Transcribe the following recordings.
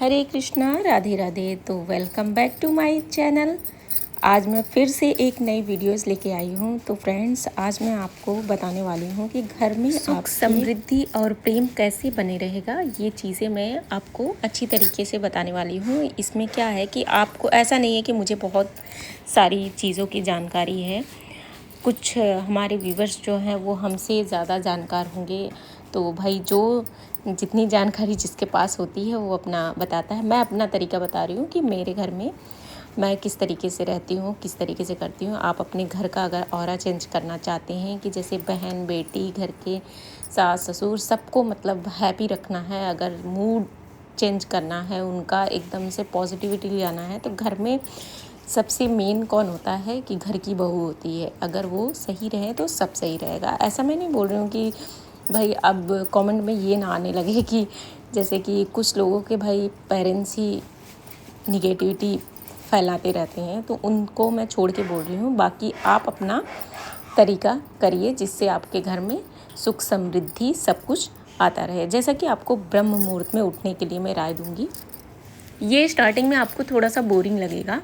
हरे कृष्णा, राधे राधे। तो welcome back to my channel. आज मैं फिर से एक नई वीडियोस लेके आई हूँ। तो फ्रेंड्स, आज मैं आपको बताने वाली हूँ कि घर में सुख, समृद्धि और प्रेम कैसे बने रहेगा। ये चीज़ें मैं आपको अच्छी तरीके से बताने वाली हूँ। इसमें क्या है कि आपको ऐसा नहीं है कि मुझे बहुत सारी चीज़ों की जानकारी है। कुछ हमारे व्यूवर्स जो हैं वो हमसे ज़्यादा जानकार होंगे, तो भाई जो जितनी जानकारी जिसके पास होती है वो अपना बताता है। मैं अपना तरीका बता रही हूँ कि मेरे घर में मैं किस तरीके से रहती हूँ, किस तरीके से करती हूँ। आप अपने घर का अगर ऑरा चेंज करना चाहते हैं कि जैसे बहन बेटी, घर के सास ससुर, सबको मतलब हैप्पी रखना है, अगर मूड चेंज करना है, उनका एकदम से पॉजिटिविटी लाना है, तो घर में सबसे मेन कौन होता है कि घर की बहू होती है। अगर वो सही रहे तो सब सही रहेगा। ऐसा मैं नहीं बोल रही हूँ कि भाई अब कमेंट में ये ना आने लगे कि जैसे कि कुछ लोगों के भाई पेरेंट्स ही निगेटिविटी फैलाते रहते हैं, तो उनको मैं छोड़ के बोल रही हूँ। बाकी आप अपना तरीका करिए जिससे आपके घर में सुख समृद्धि सब कुछ आता रहे। जैसा कि आपको ब्रह्म मुहूर्त में उठने के लिए मैं राय दूँगी। ये स्टार्टिंग में आपको थोड़ा सा बोरिंग लगेगा,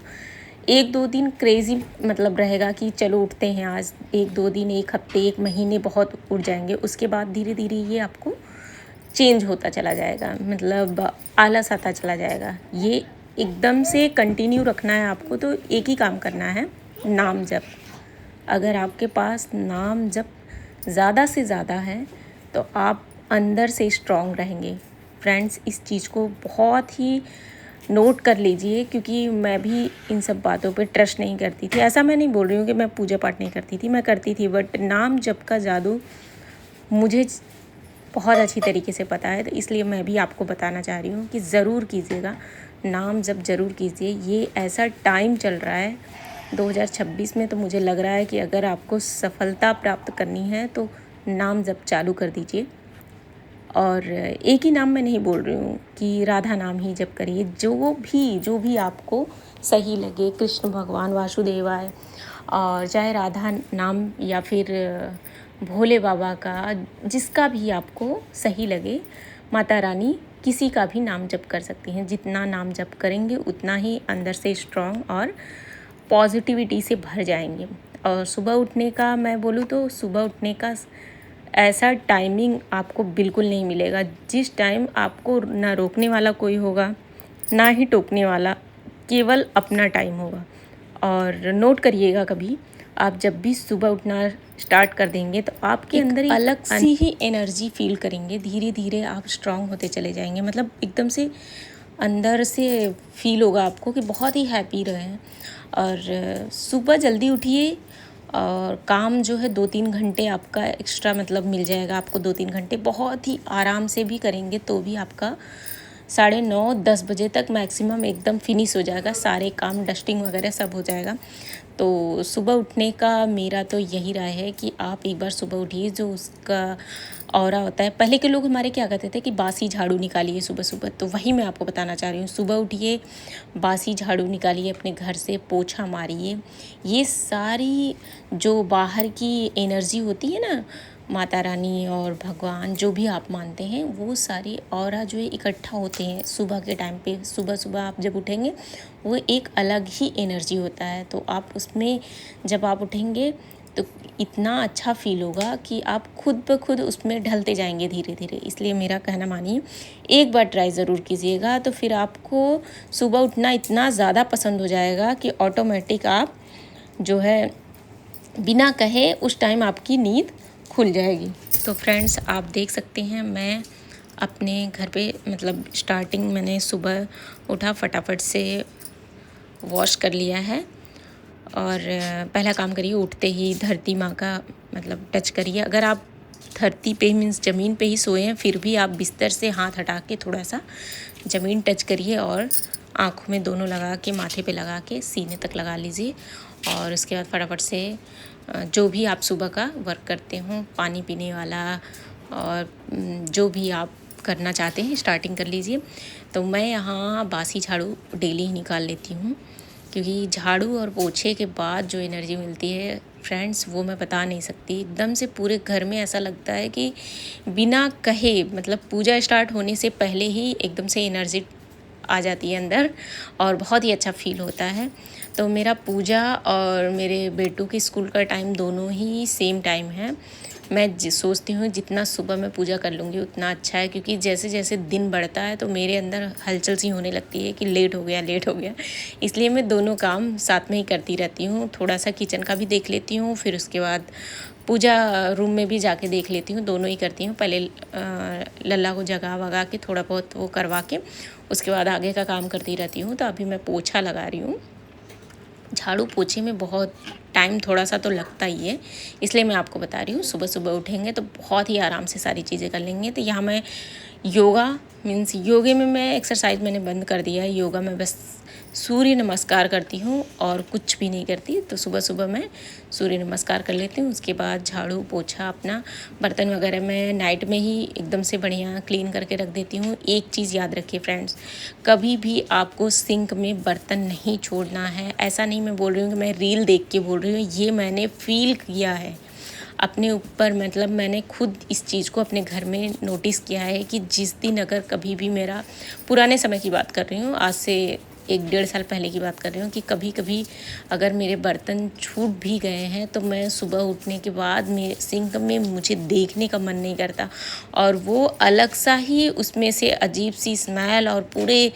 1-2 दिन क्रेज़ी मतलब रहेगा कि चलो उठते हैं आज। 1-2 दिन, 1 हफ्ते, 1 महीने बहुत उठ जाएंगे। उसके बाद धीरे धीरे ये आपको चेंज होता चला जाएगा, मतलब आलस आता चला जाएगा। ये एकदम से कंटिन्यू रखना है आपको। तो एक ही काम करना है, नाम जप। अगर आपके पास नाम जप ज़्यादा से ज़्यादा है तो आप अंदर से स्ट्रॉन्ग रहेंगे। फ्रेंड्स, इस चीज़ को बहुत ही नोट कर लीजिए, क्योंकि मैं भी इन सब बातों पे ट्रस्ट नहीं करती थी। ऐसा मैं नहीं बोल रही हूँ कि मैं पूजा पाठ नहीं करती थी, मैं करती थी, बट नाम जप का जादू मुझे बहुत अच्छी तरीके से पता है। तो इसलिए मैं भी आपको बताना चाह रही हूँ कि ज़रूर कीजिएगा, नाम जप ज़रूर कीजिए। ये ऐसा टाइम चल रहा है 2026 में, तो मुझे लग रहा है कि अगर आपको सफलता प्राप्त करनी है तो नाम जप चालू कर दीजिए। और एक ही नाम मैं नहीं बोल रही हूँ कि राधा नाम ही जप करिए, जो भी आपको सही लगे, कृष्ण भगवान, वासुदेवाय, और चाहे राधा नाम या फिर भोले बाबा का, जिसका भी आपको सही लगे, माता रानी, किसी का भी नाम जप कर सकती हैं। जितना नाम जप करेंगे उतना ही अंदर से स्ट्रॉन्ग और पॉजिटिविटी से भर जाएंगे। और सुबह उठने का मैं बोलूँ तो सुबह उठने का ऐसा टाइमिंग आपको बिल्कुल नहीं मिलेगा जिस टाइम आपको ना रोकने वाला कोई होगा, ना ही टोकने वाला, केवल अपना टाइम होगा। और नोट करिएगा, कभी आप जब भी सुबह उठना स्टार्ट कर देंगे तो आपके अंदर एक अलग सी ही एनर्जी फील करेंगे। धीरे धीरे आप स्ट्रांग होते चले जाएंगे, मतलब एकदम से अंदर से फील होगा आपको कि बहुत ही हैप्पी रहें। और सुबह जल्दी उठिए, और काम जो है 2-3 घंटे आपका एक्स्ट्रा मतलब मिल जाएगा आपको। 2-3 घंटे बहुत ही आराम से भी करेंगे तो भी आपका 9:30-10 बजे तक मैक्सिमम एकदम फिनिश हो जाएगा, सारे काम, डस्टिंग वगैरह सब हो जाएगा। तो सुबह उठने का मेरा तो यही राय है कि आप एक बार सुबह उठिए। जो उसका ऑरा होता है, पहले के लोग हमारे क्या कहते थे कि बासी झाड़ू निकालिए सुबह सुबह, तो वही मैं आपको बताना चाह रही हूँ। सुबह उठिए, बासी झाड़ू निकालिए, अपने घर से पोछा मारिए। ये सारी जो बाहर की एनर्जी होती है ना, माता रानी और भगवान, जो भी आप मानते हैं, वो सारी ऑरा जो है इकट्ठा होते हैं सुबह के टाइम पे। सुबह सुबह आप जब उठेंगे वो एक अलग ही एनर्जी होता है। तो आप उसमें जब आप उठेंगे तो इतना अच्छा फील होगा कि आप खुद ब खुद उसमें ढलते जाएंगे धीरे धीरे। इसलिए मेरा कहना मानिए, एक बार ट्राई ज़रूर कीजिएगा, तो फिर आपको सुबह उठना इतना ज़्यादा पसंद हो जाएगा कि ऑटोमेटिक आप जो है बिना कहे उस टाइम आपकी नींद खुल जाएगी। तो फ्रेंड्स, आप देख सकते हैं, मैं अपने घर पे मतलब स्टार्टिंग मैंने सुबह उठा, फटाफट से वॉश कर लिया है। और पहला काम करिए, उठते ही धरती माँ का मतलब टच करिए। अगर आप धरती पे मीन्स ज़मीन पे ही सोए हैं, फिर भी आप बिस्तर से हाथ हटा के थोड़ा सा ज़मीन टच करिए, और आँखों में दोनों लगा के, माथे पे लगा के सीने तक लगा लीजिए। और उसके बाद फटाफट से जो भी आप सुबह का वर्क करते हो, पानी पीने वाला और जो भी आप करना चाहते हैं, स्टार्टिंग कर लीजिए। तो मैं यहाँ बासी झाड़ू डेली ही निकाल लेती हूँ, क्योंकि झाड़ू और पोछे के बाद जो एनर्जी मिलती है फ्रेंड्स, वो मैं बता नहीं सकती। एकदम से पूरे घर में ऐसा लगता है कि बिना कहे, मतलब पूजा स्टार्ट होने से पहले ही एकदम से एनर्जी आ जाती है अंदर और बहुत ही अच्छा फ़ील होता है। तो मेरा पूजा और मेरे बेटू के स्कूल का टाइम दोनों ही सेम टाइम है। मैं सोचती हूँ जितना सुबह मैं पूजा कर लूँगी उतना अच्छा है, क्योंकि जैसे जैसे दिन बढ़ता है तो मेरे अंदर हलचल सी होने लगती है कि लेट हो गया। इसलिए मैं दोनों काम साथ में ही करती रहती हूँ। थोड़ा सा किचन का भी देख लेती हूँ, फिर उसके बाद पूजा रूम में भी जाके देख लेती हूँ, दोनों ही करती हूँ। पहले लल्ला को जगा वगा के थोड़ा बहुत वो करवा के उसके बाद आगे का काम करती रहती हूँ। तो अभी मैं पोछा लगा रही हूँ। झाड़ू पोछे में बहुत टाइम थोड़ा सा तो लगता ही है, इसलिए मैं आपको बता रही हूँ। सुबह सुबह उठेंगे तो बहुत ही आराम से सारी चीज़ें कर लेंगे। तो यहाँ मैं योगा मीन्स योगे में मैं एक्सरसाइज मैंने बंद कर दिया है। योगा में बस सूर्य नमस्कार करती हूँ और कुछ भी नहीं करती। तो सुबह सुबह मैं सूर्य नमस्कार कर लेती हूँ, उसके बाद झाड़ू पोछा अपना बर्तन वगैरह मैं नाइट में ही एकदम से बढ़िया क्लीन करके रख देती हूँ। एक चीज़ याद रखिए फ्रेंड्स, कभी भी आपको सिंक में बर्तन नहीं छोड़ना है। ऐसा नहीं मैं बोल रही हूँ कि मैं रील देख के बोल रही हूँ, ये मैंने फ़ील किया है अपने ऊपर। मतलब मैंने खुद इस चीज़ को अपने घर में नोटिस किया है कि जिस दिन अगर कभी भी मेरा, पुराने समय की बात कर रही हूँ, आज से 1-1.5 साल पहले की बात कर रही हूँ, कि कभी कभी अगर मेरे बर्तन छूट भी गए हैं तो मैं सुबह उठने के बाद मेरे सिंक में मुझे देखने का मन नहीं करता, और वो अलग सा ही उसमें से अजीब सी स्मेल और पूरे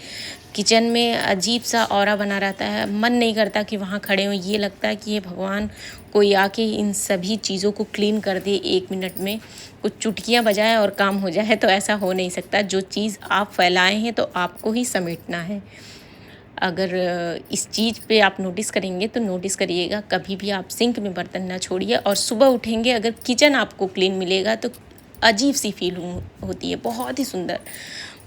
किचन में अजीब सा ऑरा बना रहता है। मन नहीं करता कि वहाँ खड़े हों। ये लगता है कि ये भगवान कोई आके इन सभी चीज़ों को क्लीन कर दे 1 मिनट में, कुछ चुटकियाँ बजाए और काम हो जाए। तो ऐसा हो नहीं सकता। जो चीज़ आप फैलाए हैं तो आपको ही समेटना है। अगर इस चीज़ पे आप नोटिस करेंगे तो नोटिस करिएगा, कभी भी आप सिंक में बर्तन ना छोड़िए। और सुबह उठेंगे अगर किचन आपको क्लीन मिलेगा तो अजीब सी फील होती है, बहुत ही सुंदर।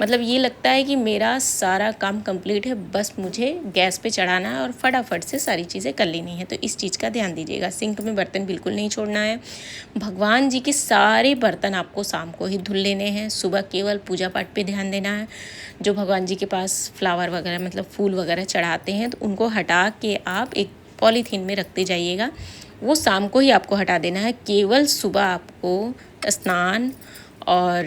मतलब ये लगता है कि मेरा सारा काम कंप्लीट है, बस मुझे गैस पे चढ़ाना है और फटाफट से सारी चीज़ें कर लेनी है। तो इस चीज़ का ध्यान दीजिएगा, सिंक में बर्तन बिल्कुल नहीं छोड़ना है। भगवान जी के सारे बर्तन आपको शाम को ही धुल लेने हैं, सुबह केवल पूजा पाठ पे ध्यान देना है। जो भगवान जी के पास फ्लावर वगैरह मतलब फूल वगैरह चढ़ाते हैं तो उनको हटा के आप एक पॉलीथीन में रखते जाइएगा, वो शाम को ही आपको हटा देना है। केवल सुबह आपको स्नान और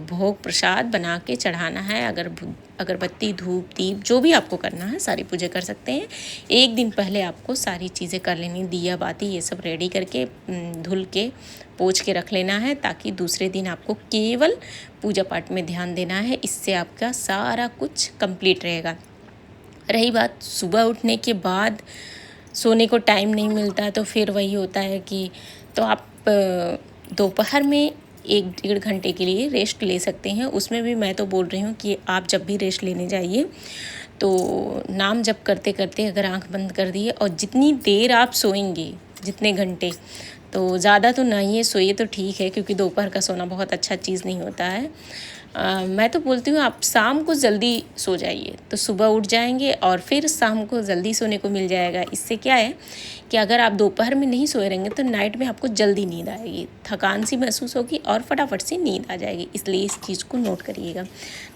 भोग प्रसाद बना के चढ़ाना है। अगरबत्ती धूप दीप जो भी आपको करना है सारी पूजा कर सकते हैं। एक दिन पहले आपको सारी चीज़ें कर लेनी, दिया बाती ये सब रेडी करके धुल के पोंछ के रख लेना है, ताकि दूसरे दिन आपको केवल पूजा पाठ में ध्यान देना है। इससे आपका सारा कुछ कंप्लीट रहेगा। रही बात सुबह उठने के बाद सोने को टाइम नहीं मिलता, तो फिर वही होता है कि तो आप दोपहर में 1-1.5 घंटे के लिए रेस्ट ले सकते हैं। उसमें भी मैं तो बोल रही हूँ कि आप जब भी रेस्ट लेने जाइए तो नाम जप करते करते अगर आंख बंद कर दिए, और जितनी देर आप सोएंगे, जितने घंटे, तो ज़्यादा तो नहीं है सोइए तो ठीक है, क्योंकि दोपहर का सोना बहुत अच्छा चीज़ नहीं होता है। मैं तो बोलती हूँ आप शाम को जल्दी सो जाइए, तो सुबह उठ जाएंगे और फिर शाम को जल्दी सोने को मिल जाएगा। इससे क्या है कि अगर आप दोपहर में नहीं सोए रहेंगे तो नाइट में आपको जल्दी नींद आएगी, थकान सी महसूस होगी और फटाफट से नींद आ जाएगी। इसलिए इस चीज़ को नोट करिएगा।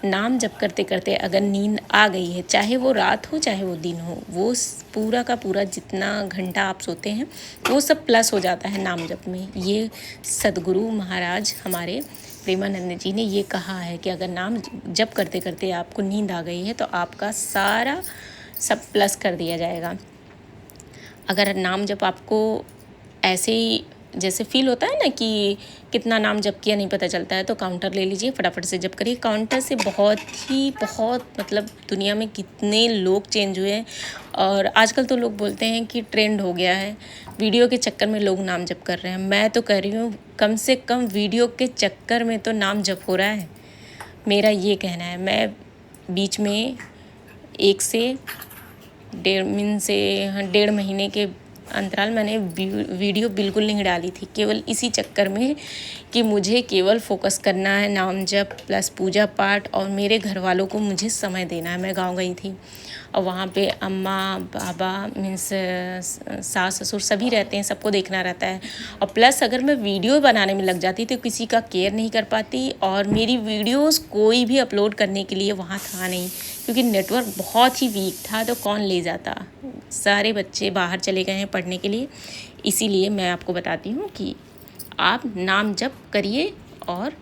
नाम जप करते करते अगर नींद आ गई है, चाहे वो रात हो चाहे वो दिन हो, वो पूरा का पूरा जितना घंटा आप सोते हैं वो सब प्लस हो जाता है नाम जप में। ये सदगुरु महाराज हमारे प्रेमानंद जी ने ये कहा है कि अगर नाम जप करते करते आपको नींद आ गई है तो आपका सारा सब प्लस कर दिया जाएगा। अगर नाम जप आपको ऐसे ही जैसे फील होता है ना कि कितना नाम जप किया नहीं पता चलता है, तो काउंटर ले लीजिए, फटाफट से जप करिए। काउंटर से बहुत मतलब दुनिया में कितने लोग चेंज हुए हैं। और आजकल तो लोग बोलते हैं कि ट्रेंड हो गया है, वीडियो के चक्कर में लोग नाम जप कर रहे हैं। मैं तो कह रही हूँ कम से कम वीडियो के चक्कर में तो नाम जप हो रहा है, मेरा ये कहना है। मैं बीच में 1 से 1.5 महीने के अंतराल मैंने वीडियो बिल्कुल नहीं डाली थी, केवल इसी चक्कर में कि मुझे केवल फोकस करना है नाम जप प्लस पूजा पाठ, और मेरे घर वालों को मुझे समय देना है। मैं गांव गई थी और वहाँ पे अम्मा बाबा मीन्स सास ससुर सभी रहते हैं, सबको देखना रहता है। और प्लस अगर मैं वीडियो बनाने में लग जाती तो किसी का केयर नहीं कर पाती, और मेरी वीडियोस कोई भी अपलोड करने के लिए वहाँ था नहीं, क्योंकि नेटवर्क बहुत ही वीक था। तो कौन ले जाता, सारे बच्चे बाहर चले गए हैं पढ़ने के लिए। इसीलिए मैं आपको बताती हूँ कि आप नाम जप करिए और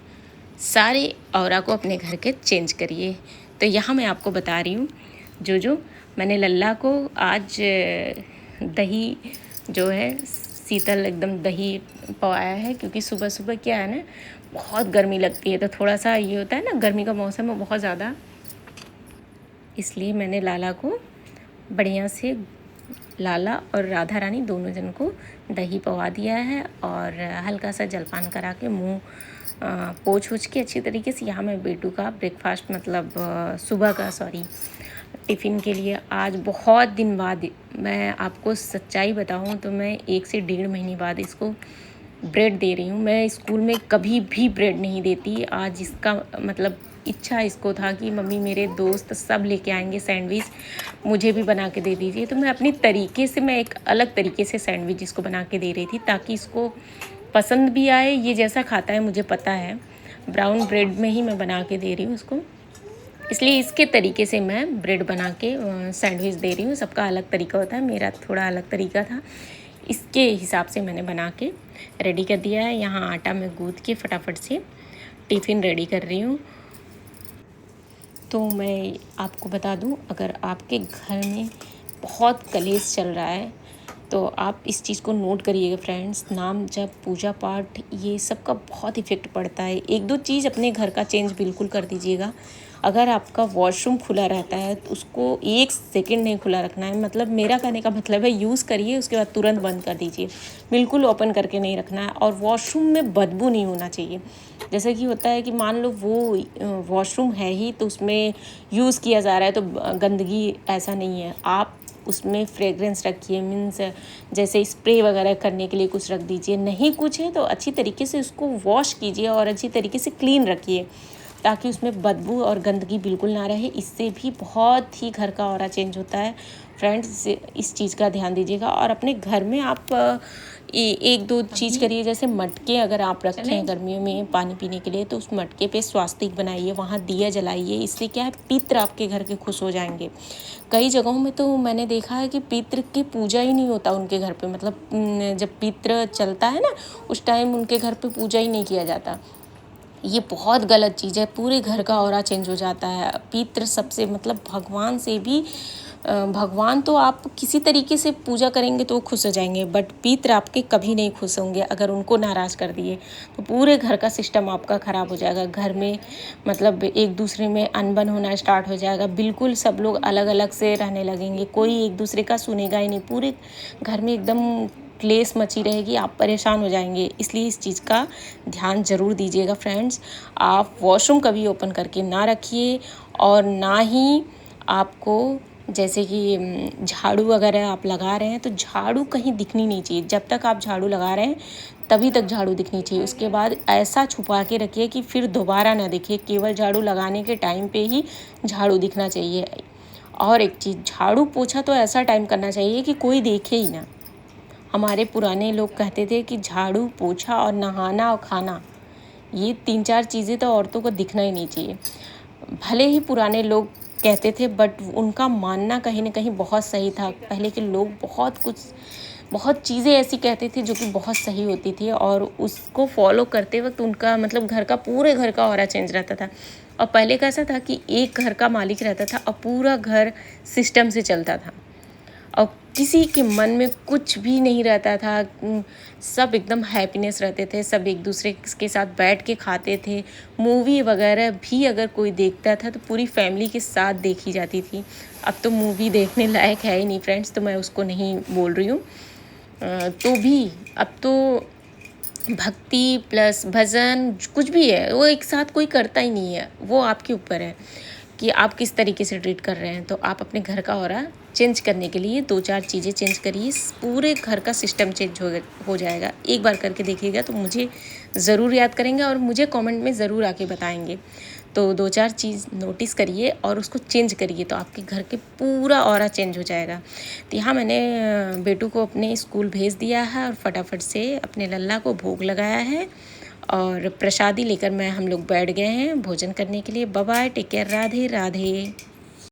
सारे ऑरा को अपने घर के चेंज करिए। तो यहाँ मैं आपको बता रही हूँ जो मैंने लल्ला को आज दही जो है शीतल एकदम दही पवाया है, क्योंकि सुबह सुबह क्या है ना, बहुत गर्मी लगती है, तो थोड़ा सा ये होता है ना, गर्मी का मौसम है बहुत ज़्यादा, इसलिए मैंने लाला को बढ़िया से, लाला और राधा रानी दोनों जन को दही पवा दिया है और हल्का सा जलपान करा के मुँह पोंछ ओछ के अच्छी तरीके से यहाँ मैं बेटू का ब्रेकफास्ट मतलब सुबह का टिफ़िन के लिए आज बहुत दिन बाद, मैं आपको सच्चाई बताऊँ तो मैं 1 से 1.5 महीने बाद इसको ब्रेड दे रही हूँ। मैं स्कूल में कभी भी ब्रेड नहीं देती। आज इसका मतलब इच्छा इसको था कि मम्मी मेरे दोस्त सब लेके आएंगे सैंडविच, मुझे भी बना के दे दीजिए। तो मैं अपनी तरीके से, मैं एक अलग तरीके से सैंडविच इसको बना के दे रही थी ताकि इसको पसंद भी आए। ये जैसा खाता है मुझे पता है, ब्राउन ब्रेड में ही मैं बना के दे रही हूँ उसको, इसलिए इसके तरीके से मैं ब्रेड बना के सैंडविच दे रही हूँ। सबका अलग तरीका होता है, मेरा थोड़ा अलग तरीका था, इसके हिसाब से मैंने बना के रेडी कर दिया है। यहाँ आटा मैं गूँथ के फटाफट से टिफ़िन रेडी कर रही हूँ। तो मैं आपको बता दूँ, अगर आपके घर में बहुत कलेश चल रहा है तो आप इस चीज़ को नोट करिएगा फ्रेंड्स, नाम जप, पूजा पाठ, ये सब का बहुत इफ़ेक्ट पड़ता है। 1-2 चीज़ अपने घर का चेंज बिल्कुल कर दीजिएगा। अगर आपका वॉशरूम खुला रहता है तो उसको 1 सेकंड नहीं खुला रखना है, मतलब मेरा कहने का मतलब है यूज़ करिए उसके बाद तुरंत बंद कर दीजिए, बिल्कुल ओपन करके नहीं रखना है। और वॉशरूम में बदबू नहीं होना चाहिए। जैसे कि होता है कि मान लो वो वॉशरूम है ही तो उसमें यूज़ किया जा रहा है तो गंदगी, ऐसा नहीं है। आप उसमें फ्रेगरेंस रखिए, मीन्स जैसे स्प्रे वगैरह करने के लिए कुछ रख दीजिए। नहीं कुछ है तो अच्छी तरीके से उसको वॉश कीजिए और अच्छी तरीके से क्लीन रखिए ताकि उसमें बदबू और गंदगी बिल्कुल ना रहे। इससे भी बहुत ही घर का ऑरा चेंज होता है फ्रेंड्स, इस चीज़ का ध्यान दीजिएगा। और अपने घर में आप 1-2 चीज़ करिए, जैसे मटके अगर आप रखें हैं गर्मियों में पानी पीने के लिए तो उस मटके पे स्वास्तिक बनाइए, वहाँ दिया जलाइए। इससे क्या है, पितृ आपके घर के खुश हो जाएंगे। कई जगहों में तो मैंने देखा है कि पितृ की पूजा ही नहीं होता उनके घर पे, मतलब जब पितृ चलता है ना उस टाइम उनके घर पे पूजा ही नहीं किया जाता। ये बहुत गलत चीज़ है, पूरे घर का ऑरा चेंज हो जाता है। पितृ सबसे मतलब भगवान से भी, भगवान तो आप किसी तरीके से पूजा करेंगे तो वो खुश हो जाएंगे, बट पितृ आपके कभी नहीं खुश होंगे। अगर उनको नाराज़ कर दिए तो पूरे घर का सिस्टम आपका ख़राब हो जाएगा। घर में मतलब एक दूसरे में अनबन होना स्टार्ट हो जाएगा, बिल्कुल सब लोग अलग अलग से रहने लगेंगे, कोई एक दूसरे का सुनेगा ही नहीं, पूरे घर में एकदम क्लेश मची रहेगी, आप परेशान हो जाएंगे। इसलिए इस चीज़ का ध्यान ज़रूर दीजिएगा फ्रेंड्स। आप वॉशरूम कभी ओपन करके ना रखिए और ना ही आपको, जैसे कि झाड़ू वगैरह आप लगा रहे हैं तो झाड़ू कहीं दिखनी नहीं चाहिए। जब तक आप झाड़ू लगा रहे हैं तभी तक झाड़ू दिखनी चाहिए, उसके बाद ऐसा छुपा के रखिए कि फिर दोबारा ना दिखे। केवल झाड़ू लगाने के टाइम पे ही झाड़ू दिखना चाहिए। और एक चीज़, झाड़ू पोछा तो ऐसा टाइम करना चाहिए कि कोई देखे ही ना। हमारे पुराने लोग कहते थे कि झाड़ू पोछा और नहाना और खाना, ये 3-4 चीज़ें तो औरतों को दिखना ही नहीं चाहिए। भले ही पुराने लोग कहते थे बट उनका मानना कहीं ना कहीं बहुत सही था। पहले के लोग बहुत चीज़ें ऐसी कहते थे जो कि बहुत सही होती थी और उसको फॉलो करते वक्त उनका मतलब पूरे घर का ऑरा चेंज रहता था। और पहले कैसा था कि एक घर का मालिक रहता था और पूरा घर सिस्टम से चलता था और किसी के मन में कुछ भी नहीं रहता था, सब एकदम हैप्पीनेस रहते थे, सब एक दूसरे के साथ बैठ के खाते थे। मूवी वगैरह भी अगर कोई देखता था तो पूरी फैमिली के साथ देखी जाती थी। अब तो मूवी देखने लायक है ही नहीं फ्रेंड्स, तो मैं उसको नहीं बोल रही हूँ। तो भी अब तो भक्ति प्लस भजन कुछ भी है वो एक साथ कोई करता ही नहीं है। वो आपके ऊपर है कि आप किस तरीके से ट्रीट कर रहे हैं। तो आप अपने घर का ऑरा चेंज करने के लिए 2-4 चीज़ें चेंज करिए, पूरे घर का सिस्टम चेंज हो जाएगा। एक बार करके देखिएगा तो मुझे ज़रूर याद करेंगे और मुझे कमेंट में ज़रूर आके बताएंगे। तो 2-4 चीज़ नोटिस करिए और उसको चेंज करिए तो आपके घर के पूरा ऑरा चेंज हो जाएगा। तो यहाँ मैंने बेटू को अपने स्कूल भेज दिया है और फटाफट से अपने लल्ला को भोग लगाया है और प्रसादी लेकर हम लोग बैठ गए हैं भोजन करने के लिए। Bye bye, take care, Radhe Radhe.